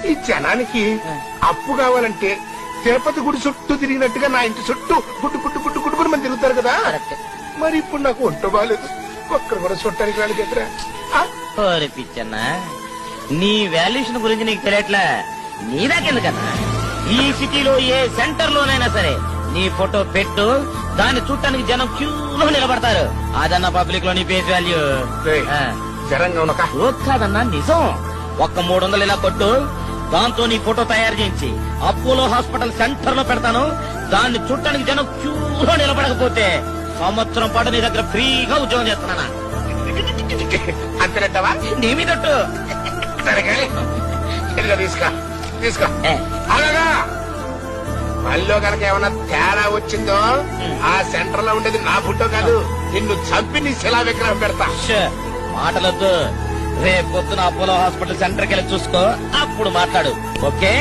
ఈ జనానికి అప్పు కావాలంటే తిరుపతి గుడి చుట్టూ తిరిగినట్టుగా నా ఇంటి చుట్టూ గుడ్డు గుడ్డు గుడ్డు గుడ్డు మంది తిరుగుతారు కదా. మరి ఇప్పుడు నాకు ఒంట బాగాలేదు, ఒక్కరు కూడా చుట్టానికి రాలి దగ్గర. పిచ్చన్న, నీ వాల్యుయేషన్ గురించి నీకు తెలియట్లే. నీదాకెందుకన్నా, ఈ సిటీలో ఏ సెంటర్ లోనైనా సరే నీ ఫోటో పెట్టు, దాన్ని చూడటానికి జనం క్యూలో నిలబడతారు. అదన్నా పబ్లిక్ లో నీ ఫేస్ వాల్యూ. కాదన్నా నిజం. ఒక్క 300 ఇలా కొట్టు, దాంతో నీ ఫోటో తయారు చేయించి అపోలో హాస్పిటల్ సెంటర్ లో పెడతాను. దాన్ని చూడటానికి జనం క్యూలో నిలబడకపోతే సంవత్సరం పాటు నీ దగ్గర ఫ్రీగా ఉద్యోగం చేస్తున్నానా? అంతేనంటావా? నీ మీదట్టు. తీసుకో తీసుకో. అలాగా మళ్ళీ కనుక ఏమన్నా తేడా వచ్చిందో ఆ సెంటర్ లో ఉండేది నా ఫోటో కాదు, నిన్ను చంపి నీ శిలా విగ్రహం పెడతా. మాటలొద్దు, రేపు పొద్దున అపోలో హాస్పిటల్ సెంటర్కి వెళ్ళి చూసుకో, అప్పుడు మాట్లాడు. ఓకే.